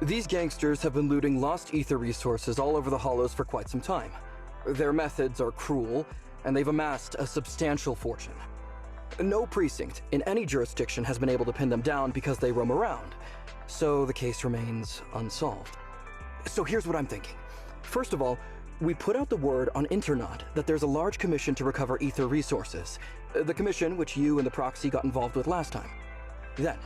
These gangsters have been looting lost ether resources all over the hollows for quite some time. Their methods are cruel, and they've amassed a substantial fortune. No precinct in any jurisdiction has been able to pin them down because they roam around, so the case remains unsolved. So here's what I'm thinking. First of all, we put out the word on Internet that there's a large commission to recover ether resources. The commission which you and the proxy got involved with last time. Then,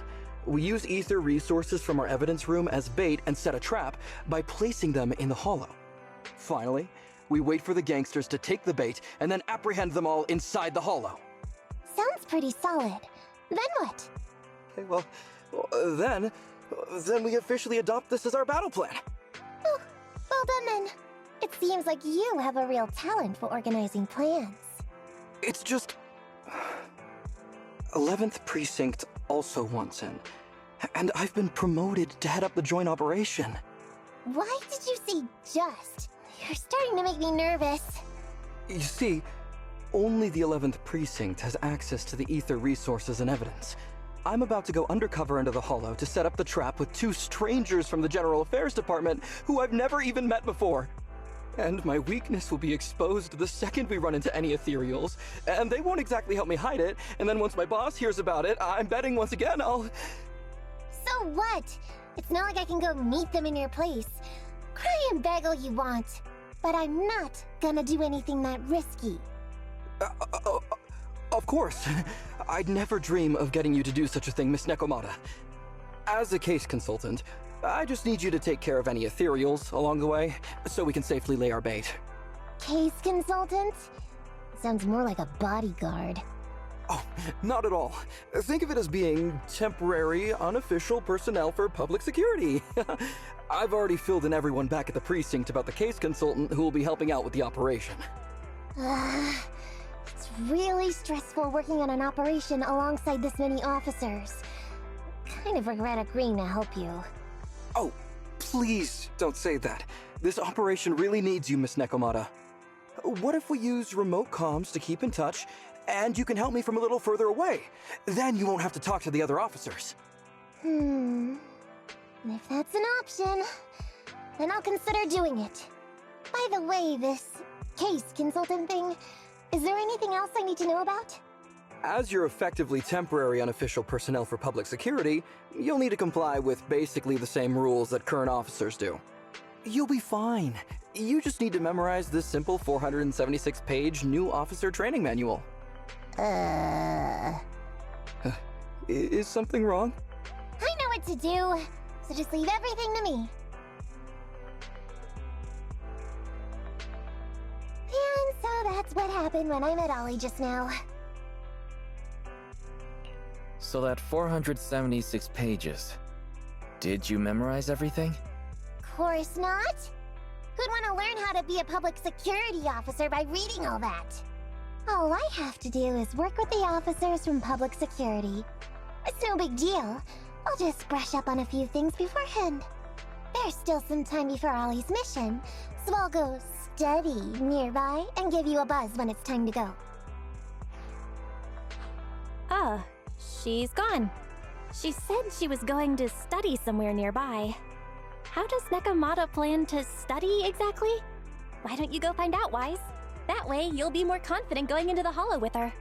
we use ether resources from our evidence room as bait and set a trap by placing them in the hollow. Finally, we wait for the gangsters to take the bait and then apprehend them all inside the hollow. Sounds pretty solid. Then what? Okay, well, then we officially adopt this as our battle plan. Oh, well done then. It seems like you have a real talent for organizing plans. It's just... 11th Precinct also wants in, and I've been promoted to head up the joint operation. Why did you say just? You're starting to make me nervous. You see, only the 11th Precinct has access to the ether resources and evidence. I'm about to go undercover into the hollow to set up the trap with 2 strangers from the General Affairs Department who I've never even met before. And my weakness will be exposed the second we run into any ethereals, and they won't exactly help me hide it, and then once my boss hears about it, I'm betting once again I'll... So what? It's not like I can go meet them in your place. Cry and beg all you want, but I'm not gonna do anything that risky. Of course. I'd never dream of getting you to do such a thing, Miss Nekomata. As a case consultant, I just need you to take care of any ethereals along the way, so we can safely lay our bait. Case consultant? Sounds more like a bodyguard. Oh, not at all. Think of it as being temporary, unofficial personnel for public security. I've already filled in everyone back at the precinct about the case consultant who will be helping out with the operation. It's really stressful working on an operation alongside this many officers. Kind of regret agreeing to help you. Oh, please don't say that. This operation really needs you, Miss Nekomata. What if we use remote comms to keep in touch, and you can help me from a little further away? Then you won't have to talk to the other officers. If that's an option, then I'll consider doing it. By the way, this case consultant thing, is there anything else I need to know about? As you're effectively temporary unofficial personnel for public security, you'll need to comply with basically the same rules that current officers do. You'll be fine. You just need to memorize this simple 476-page new officer training manual. Is something wrong? I know what to do, so just leave everything to me. And so that's what happened when I met Ollie just now. So that 476 pages. Did you memorize everything? Course not. Who'd want to learn how to be a public security officer by reading all that? All I have to do is work with the officers from public security. It's no big deal. I'll just brush up on a few things beforehand. There's still some time before Ollie's mission, so I'll go study nearby and give you a buzz when it's time to go. She's gone. She said she was going to study somewhere nearby. How does Nekomata plan to study exactly? Why don't you go find out, Wise? That way, you'll be more confident going into the hollow with her.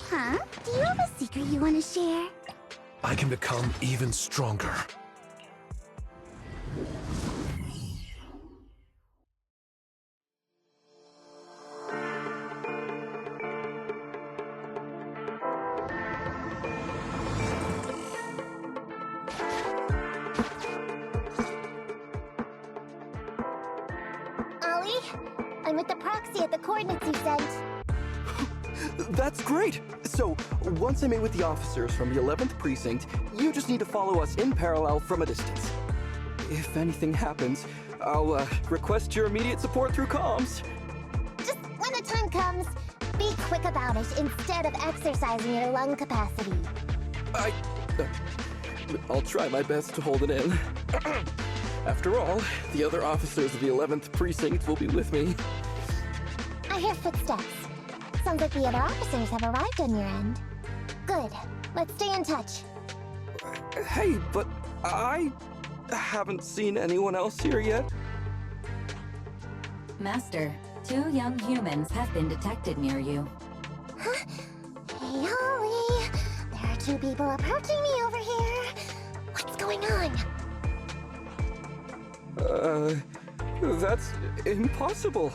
Huh? Do you have a secret you want to share? I can become even stronger. Ollie, I'm with the proxy at the coordinates you sent. That's great! So, once I meet with the officers from the 11th Precinct, you just need to follow us in parallel from a distance. If anything happens, I'll request your immediate support through comms. Just when the time comes, be quick about it instead of exercising your lung capacity. I'll try my best to hold it in. After all, the other officers of the 11th Precinct will be with me. I hear footsteps. Sounds like the other officers have arrived on your end. Good. Let's stay in touch. Hey, but I haven't seen anyone else here yet. Master, 2 young humans have been detected near you. Huh? Hey, Ollie. There are 2 people approaching me over here. What's going on? That's impossible.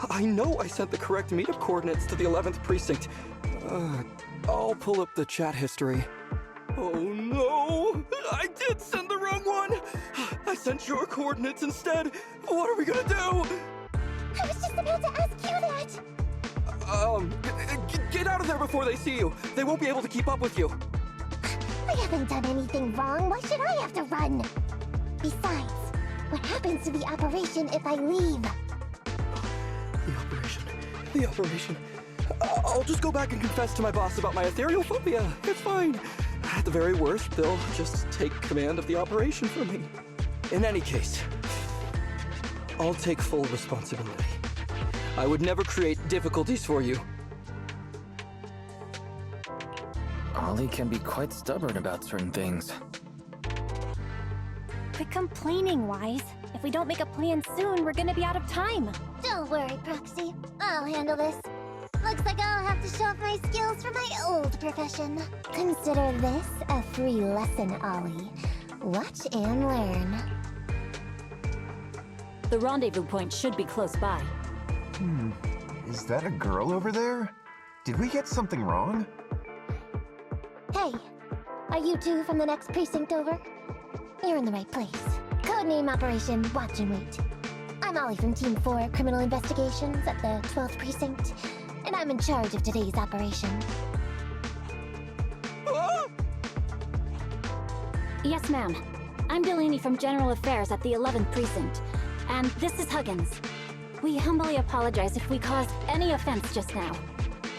I know I sent the correct meetup coordinates to the 11th Precinct. I'll pull up the chat history. Oh no! I did send the wrong one! I sent your coordinates instead! What are we gonna do? I was just about to ask you that! Get out of there before they see you! They won't be able to keep up with you! I haven't done anything wrong. Why should I have to run? Besides, what happens to the operation if I leave? The operation. I'll just go back and confess to my boss about my ethereal phobia. It's fine. At the very worst, they'll just take command of the operation from me. In any case, I'll take full responsibility. I would never create difficulties for you. Ollie can be quite stubborn about certain things. Quit complaining, Wise. If we don't make a plan soon, we're gonna be out of time. Don't worry, Proxy. I'll handle this. Looks like I'll have to show off my skills from my old profession. Consider this a free lesson, Ollie. Watch and learn. The rendezvous point should be close by. Is that a girl over there? Did we get something wrong? Hey, are you 2 from the next precinct over? You're in the right place. Codename Operation Watch and Wait. I'm Ollie from Team 4 Criminal Investigations at the 12th Precinct, and I'm in charge of today's operation. Yes, ma'am. I'm Delaney from General Affairs at the 11th Precinct, and this is Huggins. We humbly apologize if we caused any offense just now.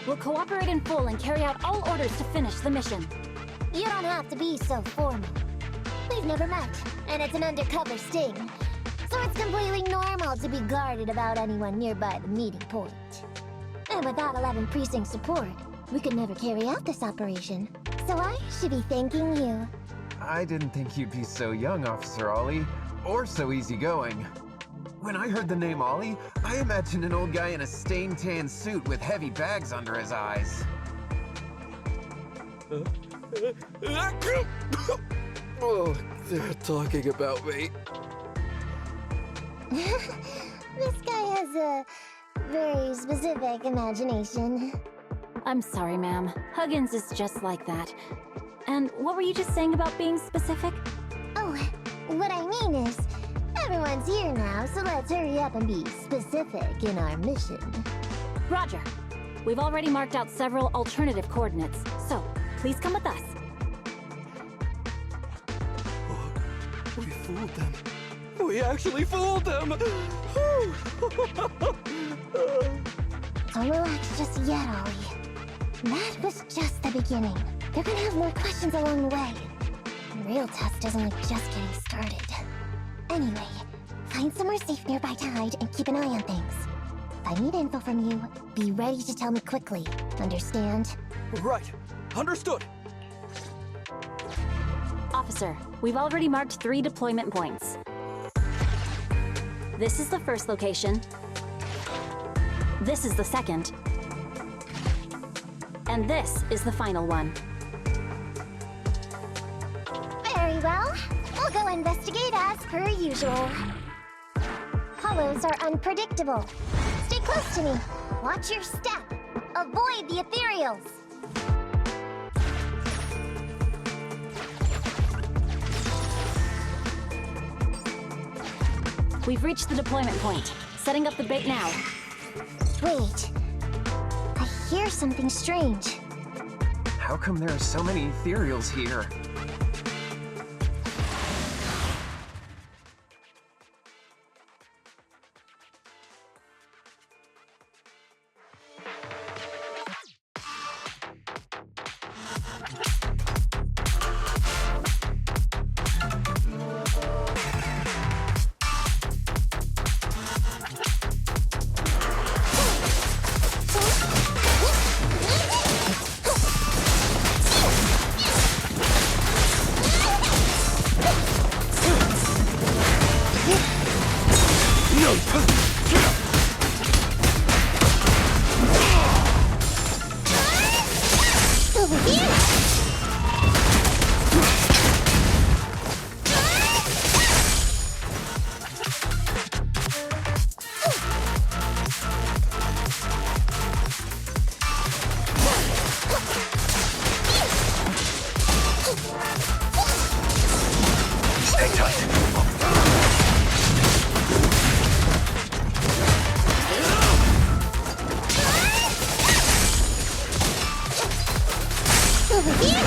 We'll cooperate in full and carry out all orders to finish the mission. You don't have to be so formal. We've never met, and it's an undercover sting. So it's completely normal to be guarded about anyone nearby the meeting point. And without 11 Precinct support, we could never carry out this operation. So I should be thanking you. I didn't think you'd be so young, Officer Ollie, or so easygoing. When I heard the name Ollie, I imagined an old guy in a stained tan suit with heavy bags under his eyes. Oh, they're talking about me. This guy has a very specific imagination. I'm sorry, ma'am. Huggins is just like that. And what were you just saying about being specific? Oh, what I mean is, everyone's here now, so let's hurry up and be specific in our mission. Roger. We've already marked out several alternative coordinates, so please come with us. We fooled them. We actually fooled them! Don't relax just yet, Ollie. That was just the beginning. They're gonna have more questions along the way. The real test isn't like just getting started. Anyway, find somewhere safe nearby to hide and keep an eye on things. If I need info from you, be ready to tell me quickly. Understand? Right. Understood. Officer, we've already marked 3 deployment points. This is the first location. This is the second. And this is the final one. Very well. We'll go investigate as per usual. Hollows are unpredictable. Stay close to me. Watch your step. Avoid the ethereals. We've reached the deployment point. Setting up the bait now. Wait. I hear something strange. How come there are so many ethereals here? Over here! Hang tight. Over here!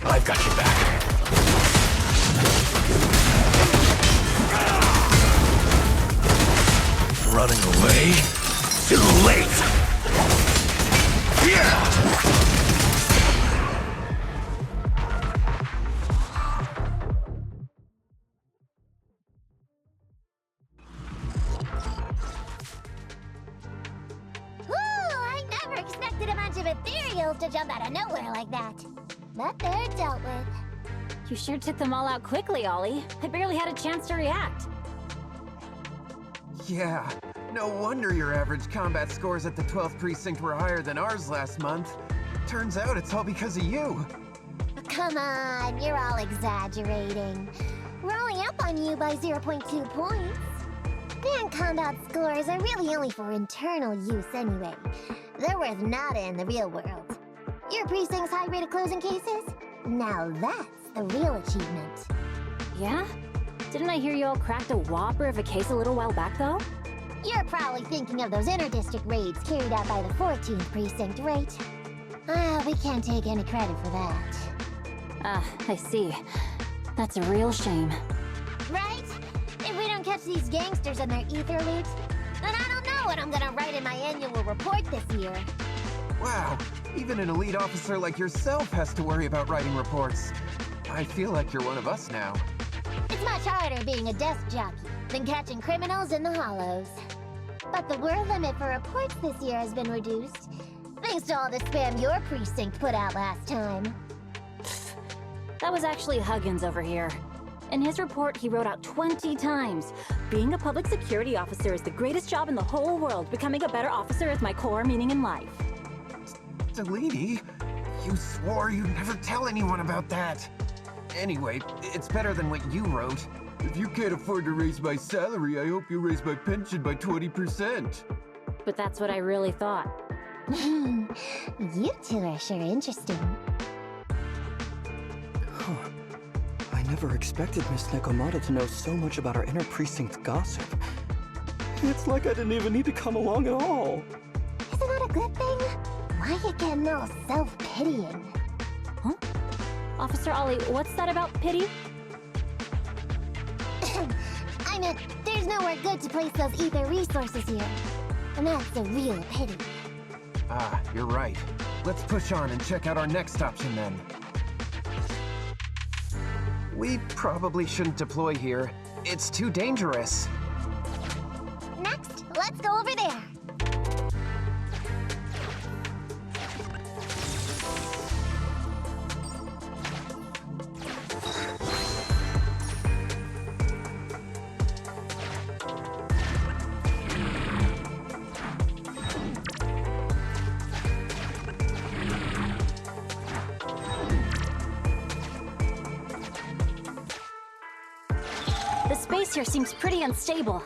I've got your back. Running away? Too late! Yeah! I never expected a bunch of ethereals to jump out of nowhere like that. But they're dealt with. You sure took them all out quickly, Ollie. I barely had a chance to react. Yeah, no wonder your average combat scores at the 12th precinct were higher than ours last month. Turns out it's all because of you. Come on, you're all exaggerating. We're only up on you by 0.2 points. And combat scores are really only for internal use anyway. They're worth nada in the real world. Your precinct's high rate of closing cases? Now that's the real achievement. Yeah? Didn't I hear you all cracked a whopper of a case a little while back, though? You're probably thinking of those inter-district raids carried out by the 14th precinct, right? We can't take any credit for that. I see. That's a real shame. Right? If we don't catch these gangsters and their ether loots, then I don't know what I'm gonna write in my annual report this year. Wow, even an elite officer like yourself has to worry about writing reports. I feel like you're one of us now. It's much harder being a desk jockey than catching criminals in the hollows. But the word limit for reports this year has been reduced, thanks to all the spam your precinct put out last time. That was actually Huggins over here. In his report, he wrote out 20 times. Being a public security officer is the greatest job in the whole world. Becoming a better officer is my core meaning in life. Delini, you swore you'd never tell anyone about that. Anyway, it's better than what you wrote. If you can't afford to raise my salary, I hope you raise my pension by 20%. But that's what I really thought. You two are sure interesting. I never expected Miss Nekomata to know so much about our inner precinct gossip. It's like I didn't even need to come along at all. Isn't that a good thing? Why you getting all self-pitying? Huh? Officer Ollie, what's that about pity? I meant, there's nowhere good to place those ether resources here. And that's a real pity. Ah, you're right. Let's push on and check out our next option then. We probably shouldn't deploy here. It's too dangerous. Next, let's go over there. The space here seems pretty unstable.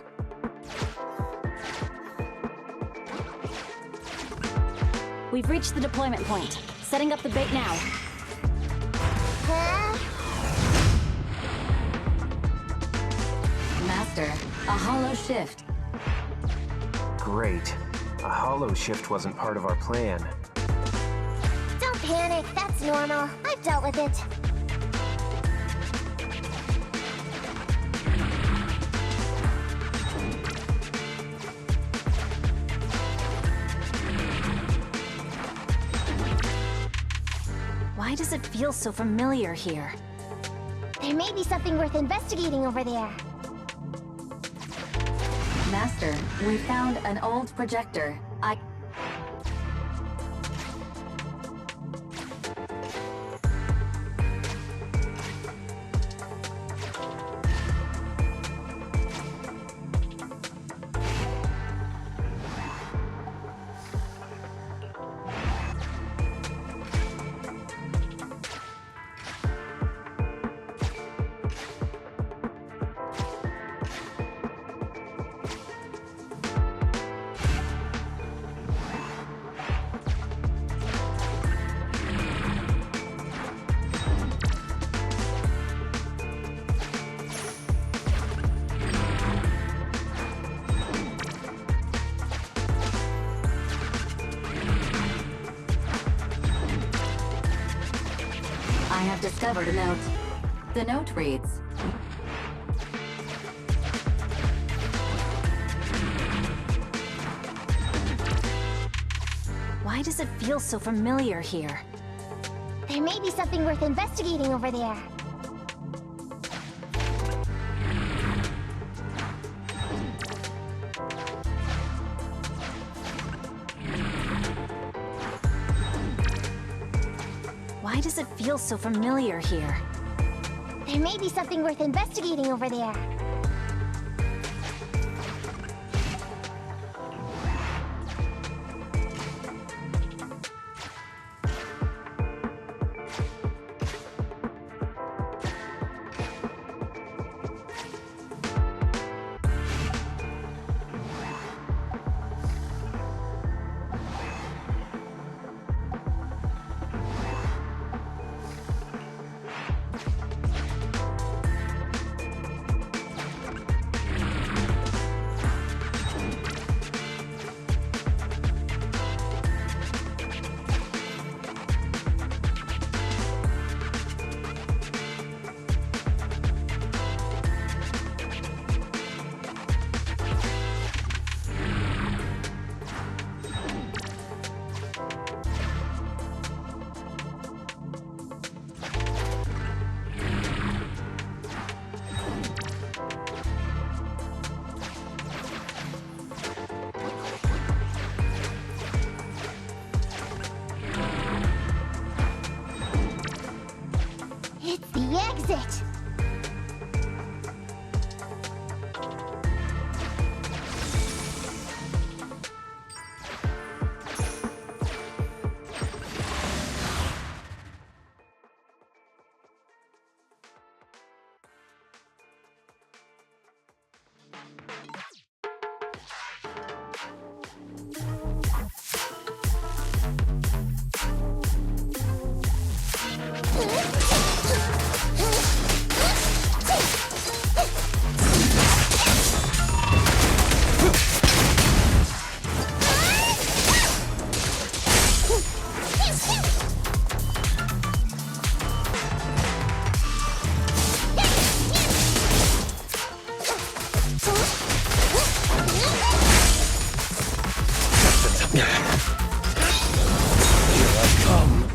We've reached the deployment point. Setting up the bait now. Huh? Master, a hollow shift. Great. A hollow shift wasn't part of our plan. Don't panic, that's normal. I've dealt with it. Why does it feel so familiar here? There may be something worth investigating over there. Master, we found an old projector. I have discovered a note. The note reads, Why does it feel so familiar here? There may be something worth investigating over there. Why does it feel so familiar here? There may be something worth investigating over there. It's the exit! I come.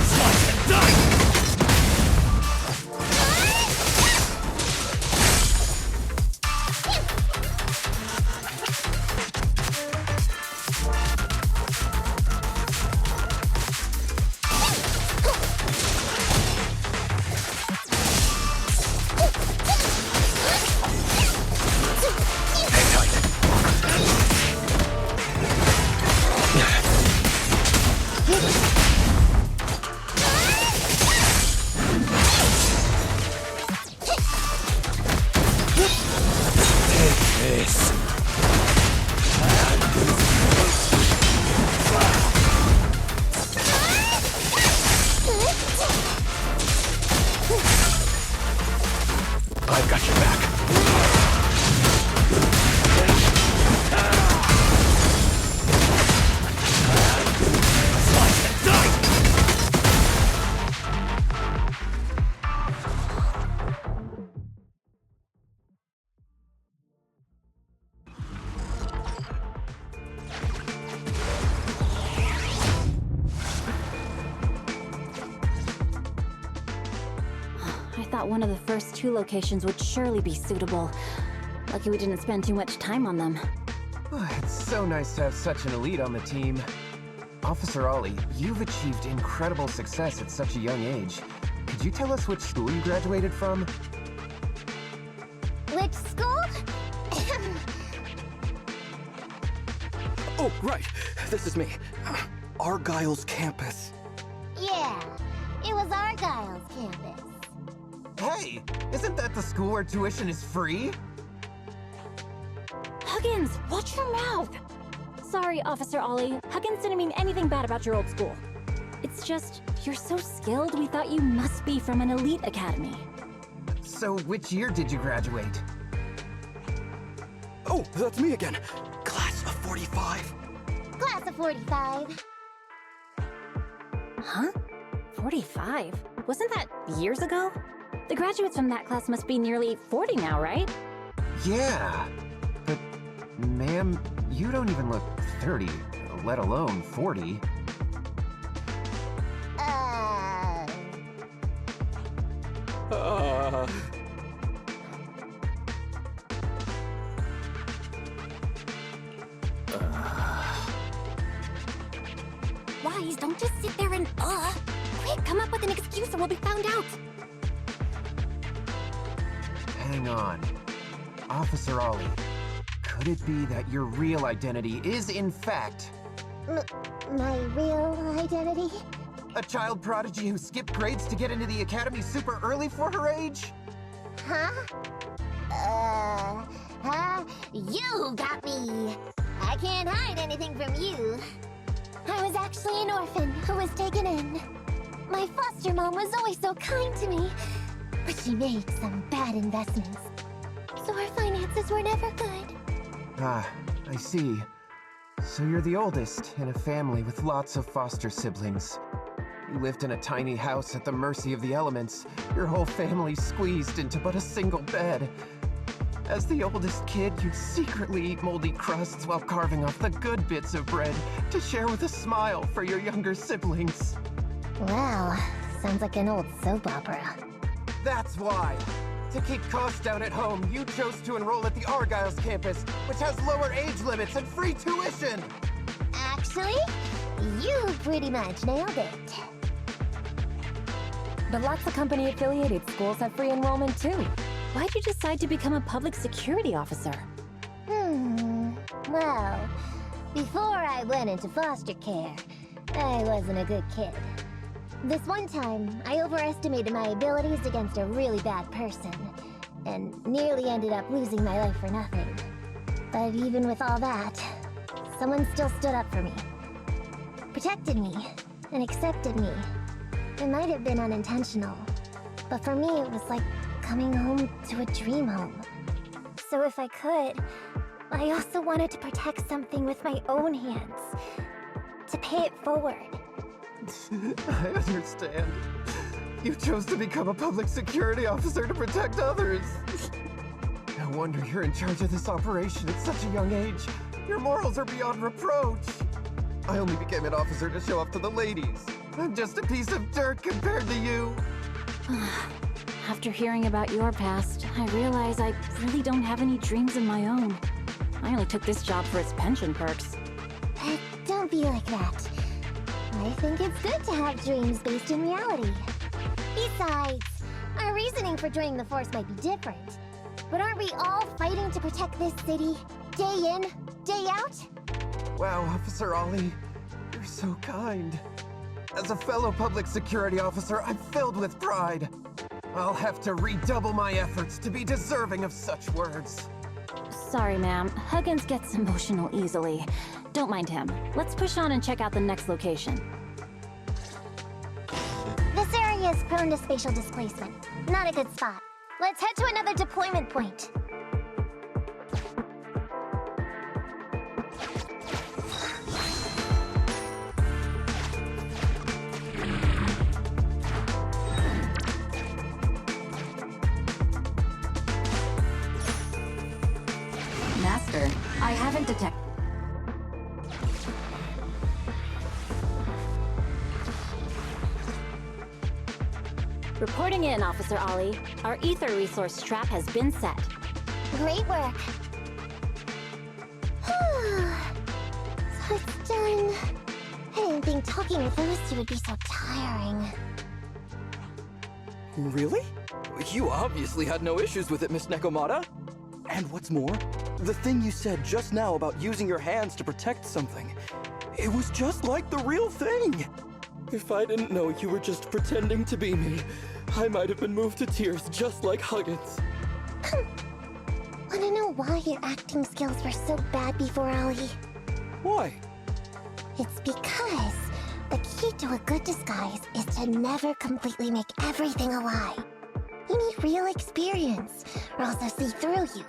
Slice and dice! Hang tight. Take this. I've got your back. Slice and dice! I thought one of the first two locations would surely be suitable. Lucky we didn't spend too much time on them. It's so nice to have such an elite on the team. Officer Ollie, you've achieved incredible success at such a young age. Could you tell us which school you graduated from? Which school? Oh, right. This is me. Argyle's campus. Yeah, it was Argyle's campus. Hey, isn't that the school where tuition is free? Huggins, watch your mouth! Sorry, Officer Ollie. Huggins didn't mean anything bad about your old school. It's just, you're so skilled, we thought you must be from an elite academy. So which year did you graduate? Oh, that's me again. Class of 45. Class of 45. Huh? 45? Wasn't that years ago? The graduates from that class must be nearly 40 now, right? Yeah. But, ma'am, you don't even look 30, let alone 40. Wise, don't just sit there and Quick, come up with an excuse or we'll be found out! Hang on. Officer Ollie, could it be that your real identity is, in fact, My real identity? a child prodigy who skipped grades to get into the academy super early for her age? Huh? You got me! I can't hide anything from you. I was actually an orphan who was taken in. My foster mom was always so kind to me, but she made some bad investments. So our finances were never good. Ah, I see. So you're the oldest in a family with lots of foster siblings. You lived in a tiny house at the mercy of the elements, your whole family squeezed into but a single bed. As the oldest kid, you'd secretly eat moldy crusts while carving off the good bits of bread to share with a smile for your younger siblings. Wow, sounds like an old soap opera. That's why! To keep costs down at home, you chose to enroll at the Argyle's campus, which has lower age limits and free tuition! Actually, you pretty much nailed it. But lots of company-affiliated schools have free enrollment too. Why'd you decide to become a public security officer? Well, before I went into foster care, I wasn't a good kid. This one time, I overestimated my abilities against a really bad person, and nearly ended up losing my life for nothing. But even with all that, someone still stood up for me, protected me, and accepted me. It might have been unintentional, but for me it was like coming home to a dream home. So if I could, I also wanted to protect something with my own hands, to pay it forward. I understand. You chose to become a public security officer to protect others. No wonder you're in charge of this operation at such a young age. Your morals are beyond reproach. I only became an officer to show off to the ladies. I'm just a piece of dirt compared to you. After hearing about your past, I realize I really don't have any dreams of my own. I only took this job for its pension perks. Don't be like that. I think it's good to have dreams based in reality. Besides, our reasoning for joining the Force might be different. But aren't we all fighting to protect this city, day in, day out? Wow, Officer Ollie, you're so kind. As a fellow public security officer, I'm filled with pride. I'll have to redouble my efforts to be deserving of such words. Sorry, ma'am. Huggins gets emotional easily. Don't mind him. Let's push on and check out the next location. This area is prone to spatial displacement. Not a good spot. Let's head to another deployment point. Master, I haven't detected. Reporting in, Officer Ollie. Our ether resource trap has been set. Great work. So it's done. I didn't think talking with those two would be so tiring. Really? You obviously had no issues with it, Miss Nekomata. And what's more, the thing you said just now about using your hands to protect something, it was just like the real thing. If I didn't know you were just pretending to be me, I might have been moved to tears just like Huggins. Wanna know why your acting skills were so bad before, Ollie? Why? It's because the key to a good disguise is to never completely make everything a lie. You need real experience, or else they'll see through you.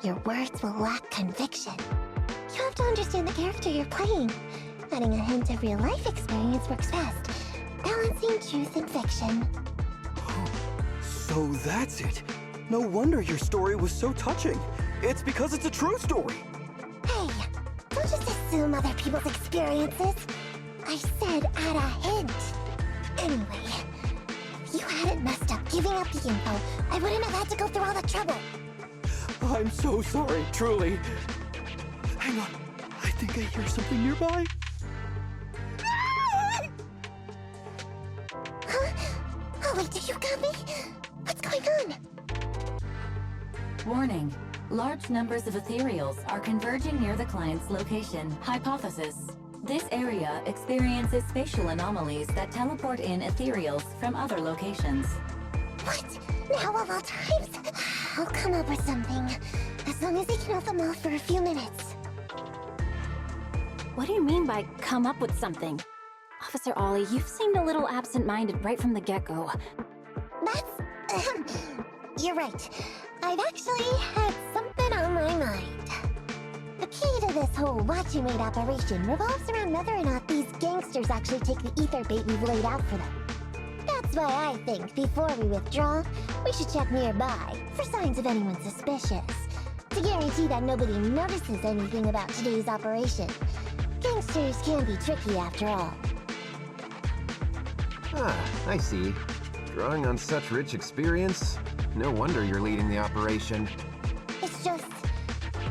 Your words will lack conviction. You have to understand the character you're playing. Adding a hint of real-life experience works best, balancing truth and fiction. So that's it. No wonder your story was so touching. It's because it's a true story. Hey, don't just assume other people's experiences. I said add a hint. Anyway, if you hadn't messed up giving up the info, I wouldn't have had to go through all the trouble. I'm so sorry, truly. Hang on, I think I hear something nearby. Huh? Oh, wait, do you got me? What's going on? Warning. Large numbers of ethereals are converging near the client's location. Hypothesis. This area experiences spatial anomalies that teleport in ethereals from other locations. What? Now of all times? I'll come up with something. As long as I can hold them off for a few minutes. What do you mean by come up with something? Officer Ollie, you've seemed a little absent-minded right from the get-go. That's... You're right. I've actually had something on my mind. The key to this whole watch-you-made operation revolves around whether or not these gangsters actually take the ether bait we've laid out for them. That's why I think before we withdraw, we should check nearby for signs of anyone suspicious, to guarantee that nobody notices anything about today's operation. Gangsters can be tricky after all. Ah, I see. Drawing on such rich experience, no wonder you're leading the operation. It's just,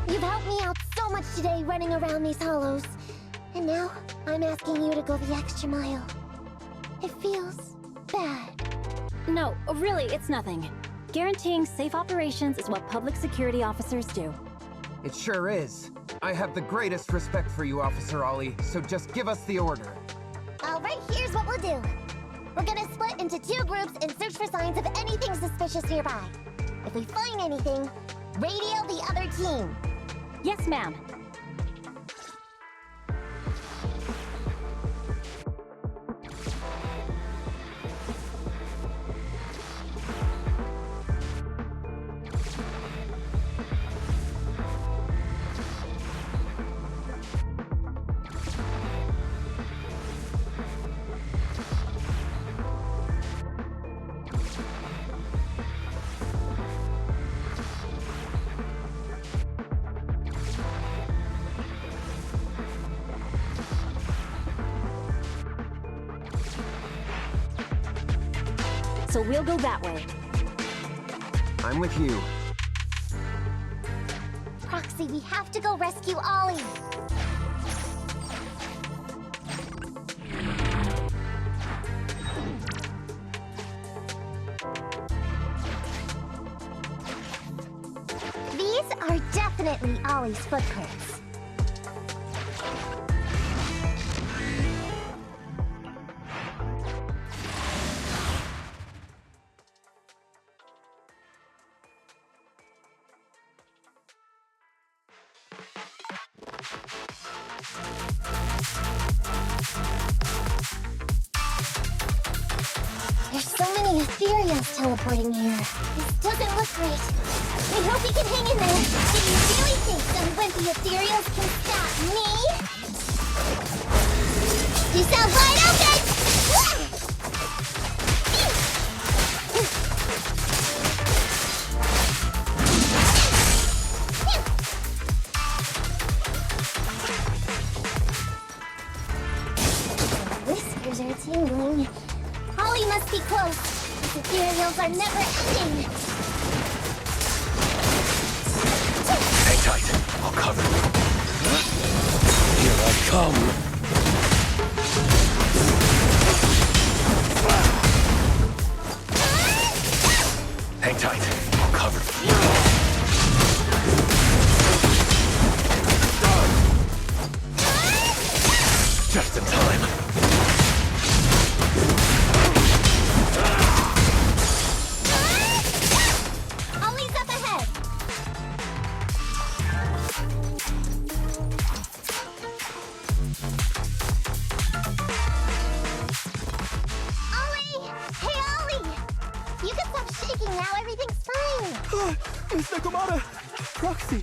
you've helped me out so much today running around these hollows. And now, I'm asking you to go the extra mile. It feels bad. No, really, it's nothing. Guaranteeing safe operations is what public security officers do. It sure is. I have the greatest respect for you, Officer Ollie, so just give us the order. Alright, here's what we'll do. We're gonna split into 2 groups and search for signs of anything suspicious nearby. If we find anything, radio the other team. Yes, ma'am. so we'll go that way. I'm with you. Proxy, we have to go rescue Ollie. These are definitely Ollie's footprints. There's so many Ethereals teleporting here. This doesn't look great. I hope we can hang in there. Do you really think some wimpy Ethereals can stop me? You sound wide open! Whiskers are tingling. Ollie must be close. These Ethereals are never ending. Hang tight. I'll cover you. Here I come. Hang tight. I'll cover you. Just in time. Ollie's up ahead. Ollie! Hey, Ollie! You can stop shaking now. Everything's fine. Miss Nekomata! Proxy!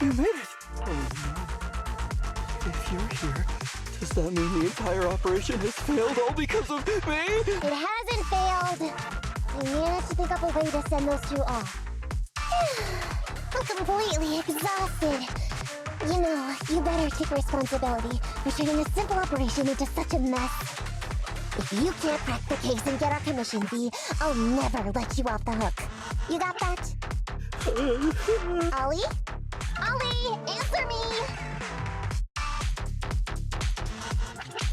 You made it! Oh no. If you're here, does that mean the entire operation has failed all because of me? It hasn't failed. I managed to think up a way to send those two off. I'm completely exhausted. You know, you better take responsibility for turning a simple operation into such a mess. If you can't crack the case and get our commission fee, I'll never let you off the hook. You got that? Ollie? Ollie, answer me!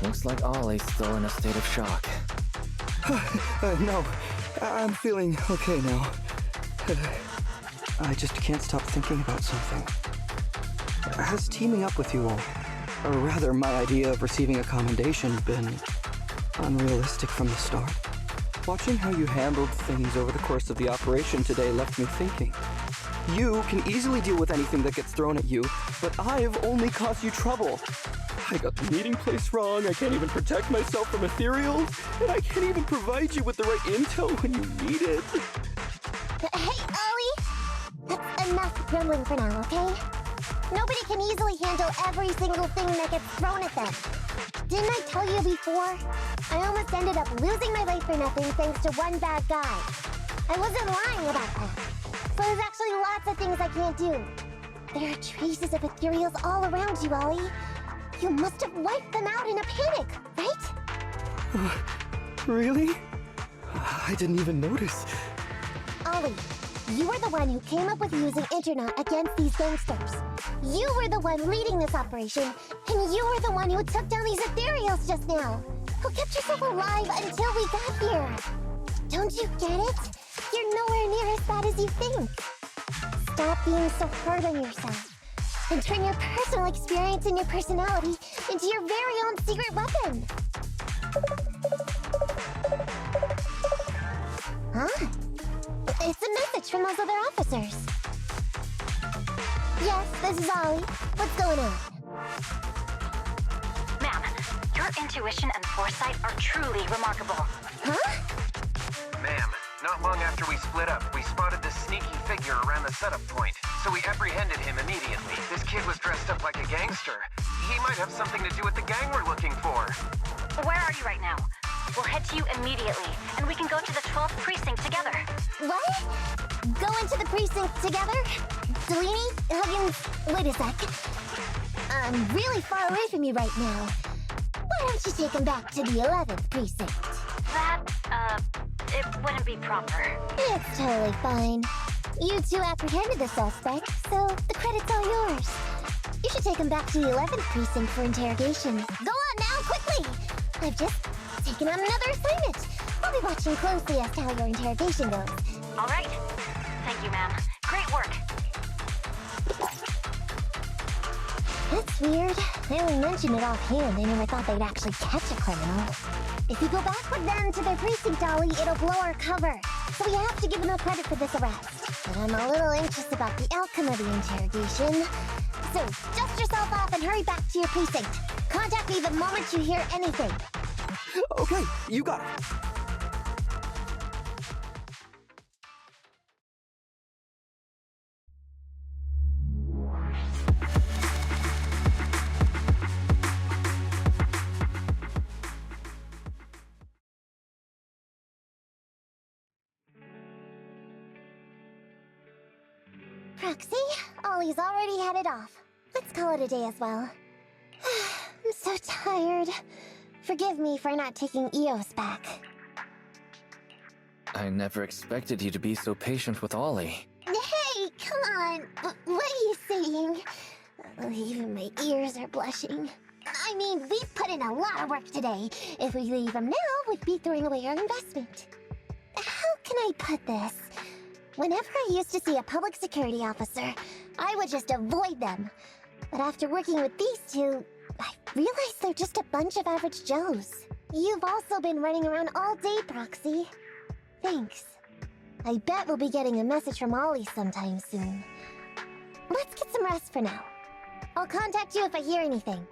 Looks like Ollie's still in a state of shock. No, I'm feeling okay now. I just can't stop thinking about something. Has teaming up with you all, or rather my idea of receiving a commendation, been unrealistic from the start? Watching how you handled things over the course of the operation today left me thinking. You can easily deal with anything that gets thrown at you, but I've only caused you trouble. I got the meeting place wrong, I can't even protect myself from ethereals, and I can't even provide you with the right intel when you need it. Hey, Ollie! That's enough grumbling for now, okay? Nobody can easily handle every single thing that gets thrown at them. Didn't I tell you before? I almost ended up losing my life for nothing thanks to one bad guy. I wasn't lying about that. So there's actually lots of things I can't do. There are traces of ethereals all around you, Ollie. You must have wiped them out in a panic, right? Really? I didn't even notice. Ollie, you were the one who came up with using Internet against these gangsters. You were the one leading this operation, and you were the one who took down these ethereals just now. Who kept yourself alive until we got here. Don't you get it? You're nowhere near as bad as you think. Stop being so hard on yourself. And turn your personal experience and your personality into your very own secret weapon. Huh? It's a message from those other officers. Yes, this is Ollie. What's going on? Ma'am, your intuition and foresight are truly remarkable. Huh? Ma'am, not long after we split up, we spotted this sneaky figure around the setup point. So we apprehended him immediately. This kid was dressed up like a gangster. He might have something to do with the gang we're looking for. Where are you right now? We'll head to you immediately, and we can go to the 12th precinct together. What? Go into the precinct together? Delaney? Huggins? Wait a sec. I'm really far away from you right now. Why don't you take him back to the 11th precinct? That, it wouldn't be proper. It's totally fine. You two apprehended the suspect, so the credit's all yours. You should take him back to the 11th precinct for interrogation. Go on now, quickly! I've just taken on another assignment. I'll be watching closely as to how your interrogation goes. All right. Thank you, ma'am. Great work. That's weird. I only mentioned it offhand. I never thought they'd actually catch a criminal. If you go back with them to their precinct, Ollie, it'll blow our cover. So we have to give them credit for this arrest. But I'm a little anxious about the outcome of the interrogation. So, dust yourself off and hurry back to your precinct. Contact me the moment you hear anything. Okay, you got it. Proxy, Ollie's already headed off. Let's call it a day as well. I'm so tired. Forgive me for not taking Eos back. I never expected you to be so patient with Ollie. Hey, come on. What are you saying? Even my ears are blushing. I mean, we've put in a lot of work today. If we leave him now, we'd be throwing away our investment. How can I put this? Whenever I used to see a public security officer, I would just avoid them. But after working with these two, I realized they're just a bunch of average Joes. You've also been running around all day, Proxy. Thanks. I bet we'll be getting a message from Ollie sometime soon. Let's get some rest for now. I'll contact you if I hear anything.